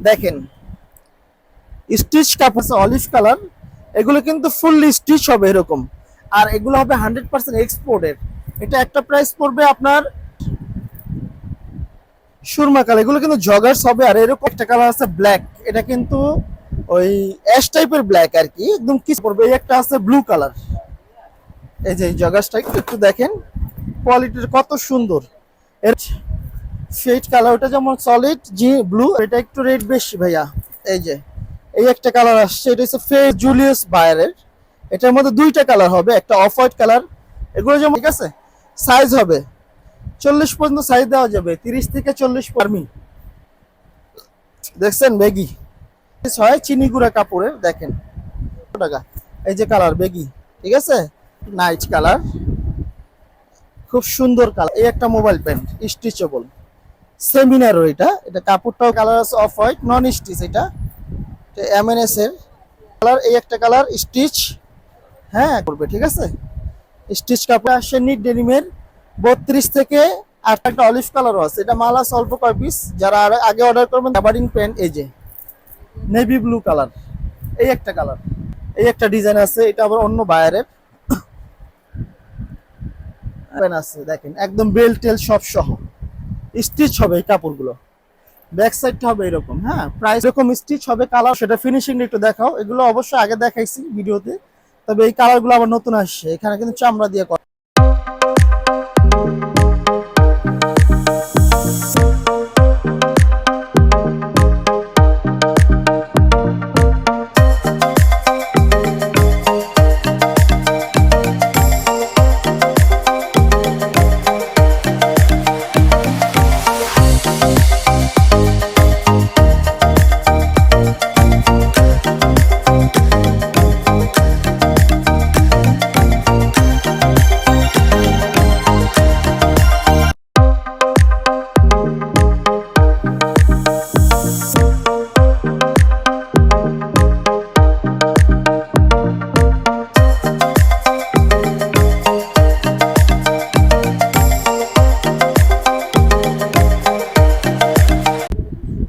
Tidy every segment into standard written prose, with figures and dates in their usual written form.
দেখেন স্টিচ কাপড় olive colour, এগুলো কিন্তু ফুললি স্টিচ হবে এরকম। আর এগুলো হবে 100% এক্সপোর্টের। এটা একটা প্রাইস পড়বে আপনার সুরমা কালার, এগুলো কিন্তু জগার্স হবে। আর এরকম একটা কালার আছে ব্ল্যাক, এটা কিন্তু ওই অ্যাশ টাইপের ব্ল্যাক আর কি, একদম কিস পড়বে। এই একটা আছে ব্লু কালার, এই যে জগার্সটা একটু দেখেন কোয়ালিটির কত সুন্দর। এর শেড কালার, ওটা যেমন সলিড জি ব্লু, এটা একটু রেড বেশি ভাইয়া। এই যে এই একটা কালার আসছে, এটা হচ্ছে ফেস জুলিয়াস বায়ারের। এটার মধ্যে দুইটা কালার হবে, একটা অফ হোয়াইট কালার। এগুলো যেমন ঠিক আছে, সাইজ হবে 40 পর্যন্ত সাইজ দেওয়া যাবে, 30 থেকে 40 পারমি। দেখছেন বেগি হয় চিনি গুঁড়া কাপড়ের, দেখেন টাকা। এই যে কালার বেগি, ঠিক আছে, নাইট কালার, খুব সুন্দর কালার। এই একটা মোবাইল প্যান্ট স্টিচেবল সেমিনারও, এটা এটা কাপড়টাও কালার আছে অফ হোয়াইট নন স্টিচ, এটা এমএনএস এর কালার। এই একটা কালার স্টিচ, হ্যাঁ করবে, ঠিক আছে। স্টিচ কাপড় আসছে নিট ডেনিমের 32 থেকে। আর একটা অলিভ কালারও আছে, এটা মাল আছে অল্প কয় পিস। যারা আগে অর্ডার করবেন গাবার্ডিং প্যান্ট, এই যে নেভি ব্লু কালার, এই একটা কালার। এই একটা ডিজাইন আছে, এটা আবার অন্য বায়ারের আছে। দেখেন একদম বেল টেল সব সহ স্টিচ হবে এই কাপড়গুলো। ব্যাক সাইডটা হবে এরকম, হ্যাঁ প্রাইস এরকম স্টিচ হবে। কালার সেটা ফিনিশিং একটু দেখাও। এগুলো অবশ্যই আগে দেখাইছি ভিডিওতে, তবে এই কালারগুলো আবার নতুন আসছে। এখানে কিন্তু চামড়া দিয়ে করা।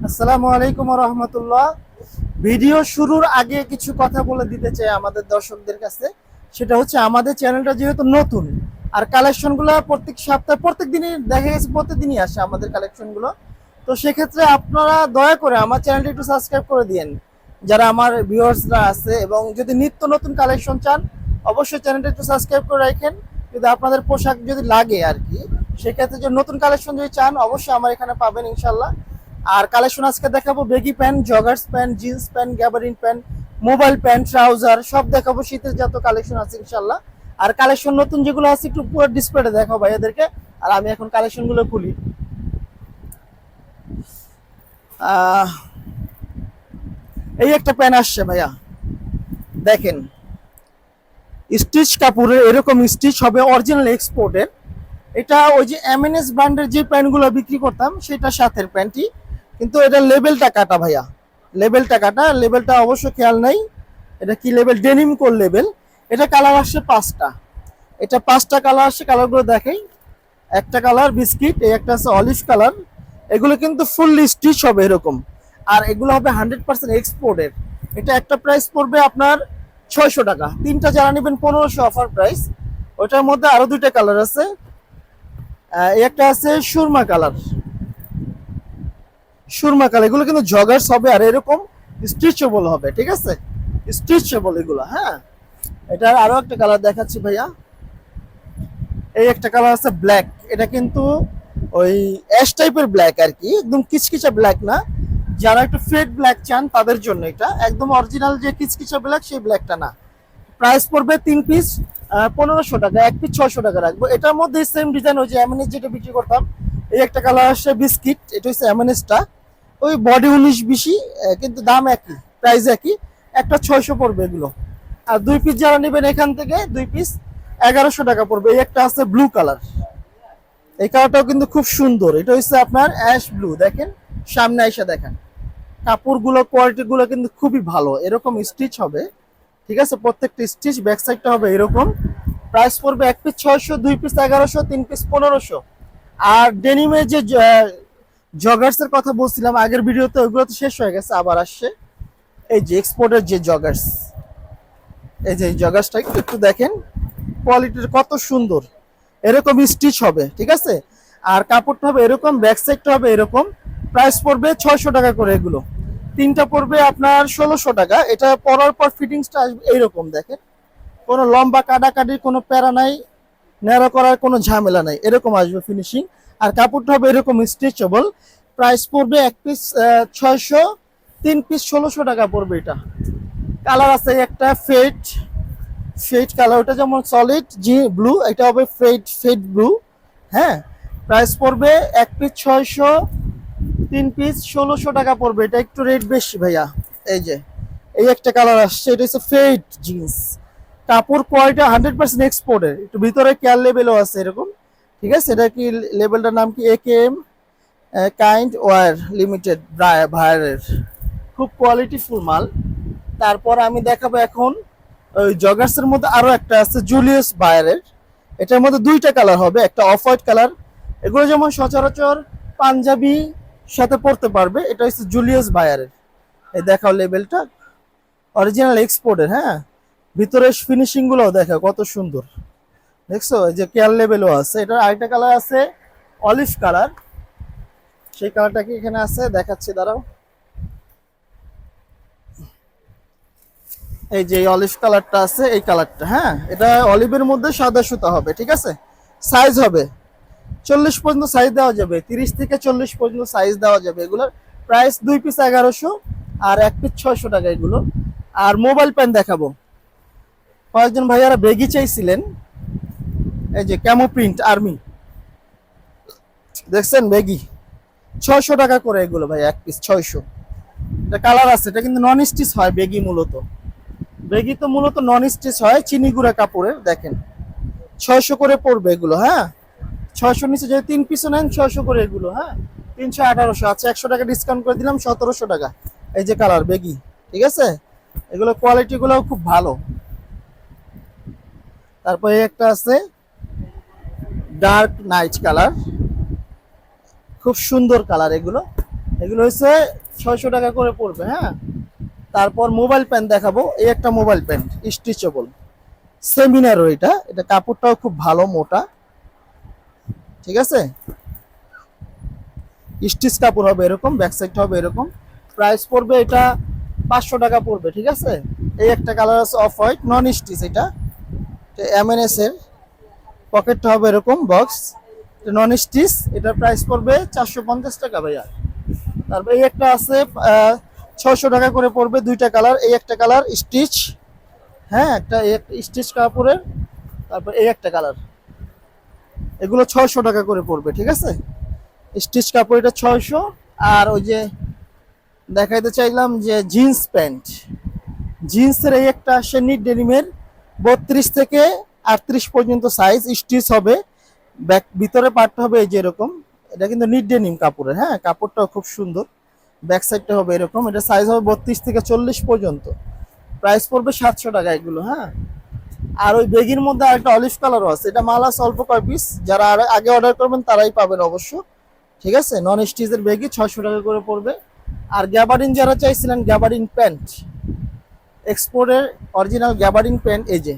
আসসালামু আলাইকুম ওয়া রাহমাতুল্লাহ। ভিডিও শুরুর আগে কিছু কথা বলে দিতে চাই আমাদের দর্শকদের কাছে। সেটা হচ্ছে আমাদের চ্যানেলটা যেহেতু নতুন, আর কালেকশনগুলো প্রত্যেক সপ্তাহে প্রত্যেক দিনই দেখা গেছে, প্রত্যেকদিনই আসে আমাদের কালেকশনগুলো। তো সেক্ষেত্রে আপনারা দয়া করে আমার চ্যানেলটা একটু সাবস্ক্রাইব করে দিয়েন যারা আমার ভিউয়ার্সরা আছে। এবং যদি নিত্য নতুন কালেকশন চান অবশ্যই চ্যানেলটা একটু সাবস্ক্রাইব করে রাখেন। যদি আপনাদের পোশাক যদি লাগে আর কি, সেক্ষেত্রে যে নতুন কালেকশন যদি চান অবশ্যই আমার এখানে পাবেন ইনশাল্লাহ। আর কালেকশন আজকে দেখাবো baggy pant, joggers pant, jeans pant, gabardine pant, mobile pant, trouser সব দেখাবো। শীতের যত কালেকশন আছে ইনশাল্লাহ। আর কালেকশন নতুন যেগুলো আছে একটু পুরো ডিসপ্লেতে দেখাবো ভাইয়াদেরকে। আর আমি এখন কালেকশন গুলো খুলি। এই একটা প্যান্ট আসছে ভাইয়া, দেখেন স্টিচ কাপড়ের, এরকম স্টিচ হবে অরিজিনাল এক্সপোর্টের। এটা ওই যে এমএনএস ব্র্যান্ডের যে প্যান্টগুলো বিক্রি করতাম সেটা সাথের প্যান্টই, কিন্তু এটা লেবেলটা কাটা ভাইয়া, লেবেলটা কাটা। লেবেলটা অবশ্য খেয়াল নাই এটা কি লেবেল, ডেনিম কোর লেবেল। এটা কালার আসছে 5টা, এটা 5টা কালার আসছে। কালারগুলো দেখাই, একটা কালার বিস্কিট, এই একটা আছে অলিভ কালার। এগুলো কিন্তু ফুললি স্টিচ হবে এরকম। আর এগুলো হবে 100% এক্সপোর্টের। এটা একটা প্রাইস পড়বে আপনার 600 টাকা। তিনটা যারা নেবেন 1500 অফার প্রাইস। ওটার মধ্যে আরো দুইটা কালার আছে, একটা আছে সুরমা কালার, সুরমা কালার। এগুলো কিন্তু জগার্স হবে আর এরকম স্ট্রেচেবল হবে, ঠিক আছে, স্ট্রেচেবল এগুলো। হ্যাঁ এটার আরো একটা কালার দেখাচ্ছি ভাইয়া। এই একটা কালার আছে ব্ল্যাক, এটা কিন্তু ওই অ্যাশ টাইপের ব্ল্যাক আর কি, একদম কিচকিচা ব্ল্যাক না। যারা একটু ফেড ব্ল্যাক চান তাদের জন্য এটা, একদম অরিজিনাল যে কিচকিচা ব্ল্যাক সেই ব্ল্যাকটা না। প্রাইস পড়বে 3 পিস 1500 টাকা, 1 পিস 600 টাকা রাখবো। এটার মধ্যে সেম ডিজাইন ওই যে এমএনএস যেটা বিক্রি করতাম। এই একটা কালার আসছে বিস্কিট, এটা হচ্ছে এমএনএসটা। ওই বডি 19-20, কিন্তু দাম একই, প্রাইস একই। একটা 600 পড়বে এগুলো। আর 2 পিস যারা নেবেন এখান থেকে 2 পিস 1100 টাকা পড়বে। এই একটা আছে ব্লু কালার, এই কালারটাও কিন্তু খুব সুন্দর। এটা হচ্ছে আপনার অ্যাশ ব্লু, দেখেন সামনে এসে দেখেন কাপড়গুলো, কোয়ালিটিগুলো কিন্তু খুবই ভালো। এরকম স্টিচ হবে, ঠিক আছে, প্রত্যেকটা স্টিচ। ব্যাক সাইডটা হবে এরকম। প্রাইস পড়বে 1 পিস 600, 2 পিস 1100, 3 পিস 1500। আর ডেনিমের যে জগার্সের কথা বলছিলাম আগের ভিডিওতে, ওইগুলো তো শেষ হয়ে গেছে, আবার আসছে এই যে এক্সপোর্টের যে জগার্স। এই যে জগার্সটা একটু একটু দেখেন, কোয়ালিটির কত সুন্দর। এরকম স্টিচ হবে, ঠিক আছে। আর কাপড়টা হবে এরকম, ব্যাক সাইডটা হবে এরকম। প্রাইস পড়বে 600 টাকা করে। এগুলো তিনটা পড়বে আপনার 1600 টাকা। এটা পরার পর ফিটিংসটা আসবে এইরকম দেখেন, কোনো লম্বা কাটাকাটির কোনো প্যারা নাই, ন্যারো করার কোনো ঝামেলা নাই, এরকম আসবে ফিনিশিং। আর কাপড়টা হবে এরকম স্ট্রেচেবল। প্রাইস পড়বে এক পিস 600, 3 পিস 1600 টাকা পড়বে। এটা কালার আছে একটা ফেড, ফেড কালার, ওটা যেমন সলিড জি ব্লু, এটা হবে ফেড, ফেড ব্লু। হ্যাঁ, প্রাইস পড়বে এক পিস 600, 3 পিস 1600 টাকা পড়বে। এটা একটু রেট বেশি ভাইয়া। এই যে এই একটা কালার আসছে, এটা হচ্ছে ফেড জিন্স। কাপড় কোয়ালিটি 100% এক্সপোর্টের, একটু ভিতরে কেয়ার লেভেলও আছে এরকম, ঠিক আছে। এটা কি লেভেলটার নাম কি, AKM কাইন্ড ওয়ার লিমিটেড ভায়ারের, খুব কোয়ালিটিফুল মাল। তারপর আমি দেখাবো এখন ওই জগার্সের মধ্যে আরো একটা আছে জুলিয়াস বায়ারের। এটার মধ্যে দুইটা কালার হবে, একটা অফ হোয়াইট কালার। এগুলো যেমন সচরাচর পাঞ্জাবি সাথে পরতে পারবে। এটা হচ্ছে জুলিয়াস বায়ারের। এই দেখাও লেভেলটা, অরিজিনাল এক্সপোর্টের। হ্যাঁ, ভিতরের ফিনিশিং গুলো দেখো কত সুন্দর, দেখছো। এই যে কেয়ার লেভেলও আছে। এটার আরেকটা কালার আছে অলিভ কালার, সেই কালারটা কি এখানে আছে দেখাচ্ছি, দাঁড়াও। এই যে অলিভ কালারটা আছে, এই কালারটা। হ্যাঁ, এটা অলিভের মধ্যে সাদা সুতা হবে, ঠিক আছে। সাইজ হবে 40 পর্যন্ত সাইজ দেওয়া যাবে, 30 থেকে 40 পর্যন্ত সাইজ দেওয়া যাবে। এগুলোর প্রাইস 2 পিস 1100 আর 1 পিস 600 টাকা এগুলো। আর মোবাইল প্যান দেখাবো, কয়েকজন ভাইয়ারা বেগি চাইছিলেন। এই যে ক্যামো প্রিন্ট আর্মি, দেখছেন বেগি, 600 টাকা করে এগুলো ভাই, 1 পিস 600। এটা কালার আছে, এটা কিন্তু নন স্টিচ হয় বেগি মূলত। বেগি তো মূলত নন স্টিচ হয়, চিনি গুঁড়া কাপড়ের। দেখেন 600 করে পড়বে এগুলো। হ্যাঁ, 600 নিচে যদি 3 পিসও নেন 600 করে এগুলো। হ্যাঁ, 300, 1800। আচ্ছা, 100 টাকা ডিসকাউন্ট করে দিলাম, 1700 টাকা। এই যে কালার বেগি, ঠিক আছে। এগুলো কোয়ালিটি গুলো খুব ভালো। তারপরে একটা আছে ডার্ক নাইট কালার, খুব সুন্দর কালার। এগুলো এগুলো হচ্ছে 600 টাকা করে পড়বে। হ্যাঁ, তারপর মোবাইল প্যান্ট দেখাবো। এই একটা মোবাইল প্যান্ট স্ট্রেচেবল সেমিনারও, এটা এটা কাপড়টাও খুব ভালো, মোটা, ঠিক আছে। স্টিচ কাপড় হবে এরকম, ব্যাক সাইডটা হবে এরকম। প্রাইস পড়বে এটা 500 টাকা পড়বে, ঠিক আছে। এই একটা কালার আছে অফ হোয়াইট, নন স্টিচ। এটা MNS এর, পকেটটা হবে এরকম বক্স, নন স্টিচ। এটার প্রাইস পড়বে 450 টাকা ভাইয়া। তারপর এই একটা আছে 600 টাকা করে পড়বে, দুইটা কালার। এই একটা কালার স্টিচ, হ্যাঁ, একটা স্টিচ কাপড়ের। তারপর এই একটা কালার, এগুলো 600 টাকা করে পড়বে, ঠিক আছে। স্টিচ কাপড় এটা 600। আর ওই যে দেখাইতে চাইলাম যে জিন্স প্যান্ট, জিন্সের এই একটা আসে নিট ডেনিমের, 32 থেকে 38 পর্যন্ত সাইজ, স্টিচ হবে। ব্যাক ভিতরে পার্টটা হবে এই যে এরকম। এটা কিন্তু নিট ডেনিম কাপড়ের। হ্যাঁ, কাপড়টাও খুব সুন্দর। ব্যাক সাইডটা হবে এরকম। এটা সাইজ হবে 32 থেকে 40 পর্যন্ত। প্রাইস পড়বে 700 টাকা এগুলো। হ্যাঁ, আর ওই বেগির মধ্যে আরেকটা অলিভ কালারও আছে। এটা মাল আছে অল্প কয় পিস, যারা আগে অর্ডার করবেন তারাই পাবেন অবশ্য, ঠিক আছে। নন স্টিচের বেগি 600 টাকা করে পড়বে। আর গ্যাবারিন যারা চাইছিলেন, গ্যাবারিন প্যান্ট, এক্সপোর্টের অরিজিনাল গ্যাবারিন প্যান্ট, এই যে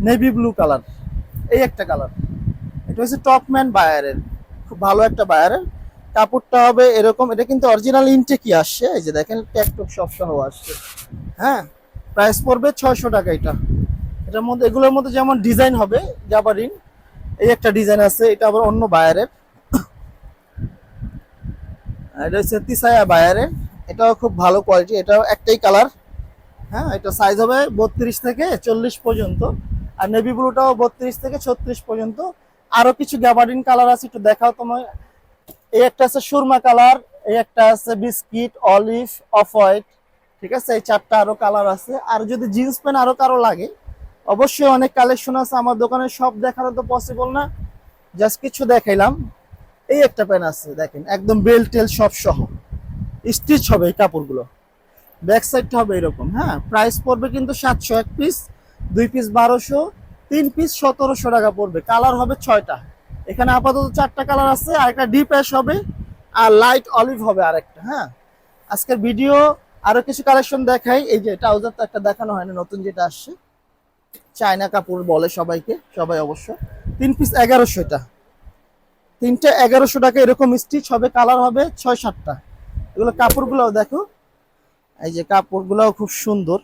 নেভি ব্লু কালার, এই একটা কালার। এটা হচ্ছে টপম্যান বায়ারের, খুব ভালো একটা বায়ারের। কাপড়টা হবে এরকম। এটা কিন্তু অরিজিনাল ইনটেকই আসছে, এই যে দেখেন ট্যাগটুক সব সহ আসছে। হ্যাঁ, প্রাইস পড়বে 600 টাকা। এটা এটার মধ্যে, এগুলোর মধ্যে যেমন ডিজাইন হবে গ্যাবারিন, এই একটা ডিজাইন আছে, এটা আবার অন্য বায়ারের। এটা হচ্ছে তিসায়া বায়ারের, এটাও খুব ভালো কোয়ালিটি। এটাও একটাই কালার। হ্যাঁ, এটা সাইজ হবে 32 থেকে 40 পর্যন্ত। আর নেভি ব্লুটাও 32 থেকে 36 পর্যন্ত। আরো কিছু গ্যাবার্ডিন কালার আছে, একটু দেখাও তোমার। এই একটা আছে সুরমা কালার, এই একটা আছে বিস্কিট, অলিভ, অফ হোয়াইট, ঠিক আছে। এই চারটা আরো কালার আছে। আর যদি জিন্স প্যান্ট আরো কারো লাগে, অবশ্যই অনেক কালেকশন আছে আমার দোকানে, সব দেখানো তো পসিবল না, জাস্ট কিছু দেখাইলাম। এই একটা প্যান্ট আছে দেখেন, একদম বেল্ট টেল সব সহ, স্টিচ হবে এই কাপড়গুলো। ব্যাক সাইডটা হবে এরকম। হ্যাঁ, প্রাইস পড়বে কিন্তু 700 এক পিস, 2 পিস 1200, 3 পিস 1700 টাকা পড়বে। কালার হবে 6টা, এখানে আপাতত 4টা কালার আছে। আর একটা ডিপ অ্যাশ হবে, আর লাইট অলিভ হবে আরেকটা। হ্যাঁ, আজকের ভিডিও আরো কিছু কালেকশন দেখাই। এই যে ট্রাউজার তো একটা দেখানো হয়নি, নতুন যেটা আসছে, চায়না কাপড় বলে সবাইকে, সবাই অবশ্য। 3 পিস 1100, এটা তিনটে 1100 টাকা। এরকম স্টিচ হবে, কালার হবে 6-7টা। এগুলো কাপড়গুলোও দেখো, এই যে কাপড়গুলোও খুব সুন্দর,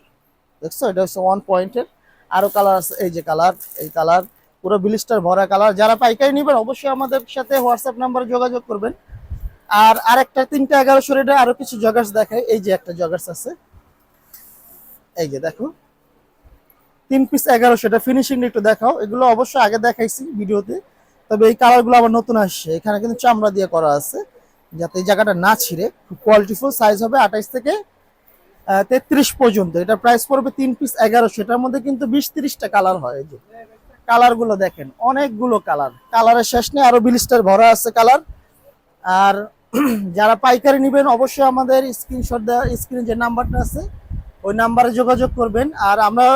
দেখছো? এটা হচ্ছে 1 পয়েন্টের। আরো কালার আছে, এই যে কালার, এই কালার পুরো ব্লিস্টার ভরা কালার। যারা পাইকারি নেবেন অবশ্যই আমাদের সাথে হোয়াটসঅ্যাপ নাম্বারে যোগাযোগ করবেন। আর আরেকটা 3টে 1100 রেটে আরো কিছু জগার্স দেখাই। এই যে একটা জগার্স আছে, এই যে দেখো, 3 পিস 1100, এটা ফিনিশিং একটু দেখাও। এগুলো অবশ্যই আগে দেখাইছি ভিডিওতে, তবে এই কালারগুলো আবার নতুন আসছে। এখানে কিন্তু চামড়া দিয়ে করা আছে যাতে এই জায়গাটা না ছিঁড়ে। খুব কোয়ালিটিফুল, সাইজ হবে 28 থেকে 33 পর্যন্ত। এটা প্রাইস পড়বে 3 পিস 1100। এটার মধ্যে কিন্তু 20-30টা কালার হয়। এই যে কালার গুলো দেখেন, অনেকগুলো কালার, কালারের শেষ নেই। আরো ব্লিস্টার ভরা আছে কালার। আর যারা পাইকারি নেবেন অবশ্যই আমাদের স্ক্রিনশট দেওয়া, স্ক্রিনে যে নাম্বারটা আছে ওই নাম্বারে যোগাযোগ করবেন। আর আমরা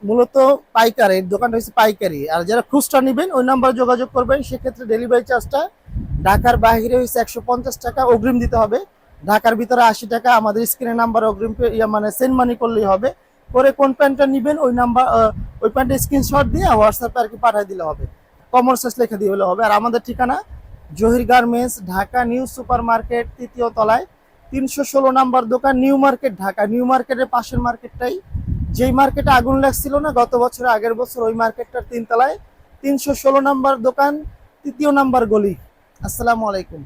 মূলত পাইকারি, এই দোকানটা হচ্ছে পাইকারি। আর যারা খুচরা নেবেন ওই নাম্বারে যোগাযোগ করবেন। সেক্ষেত্রে ডেলিভারি চার্জটা ঢাকার বাইরে হচ্ছে 150 টাকা অগ্রিম দিতে হবে। ঢাকার ভিতরে 80 টাকা। আমাদের স্ক্রিনের নাম্বারে অগ্রিম মানে সেন্ড মানি করলেই হবে। পরে কোন প্যান্টটা নেবেন ওই নাম্বার, ওই প্যান্টের স্ক্রিনশট দিয়ে হোয়াটসঅ্যাপে আর কি পাঠিয়ে দিলে হবে, কমন সাইজ লিখে দিয়ে হলে হবে। আর আমাদের ঠিকানা Zahir garments, Dhaka New Super Market, 3য় তলায়, 316 নাম্বার দোকান, নিউ মার্কেট, ঢাকা। নিউ মার্কেটের পাশের মার্কেটটাই, যেই মার্কেটে আগুন লাগছিল না গত বছর, আগের বছর, ওই মার্কেটটার 3 তলায়, 316 নাম্বার দোকান, 3য় নাম্বার গলি। আসসালামু আলাইকুম।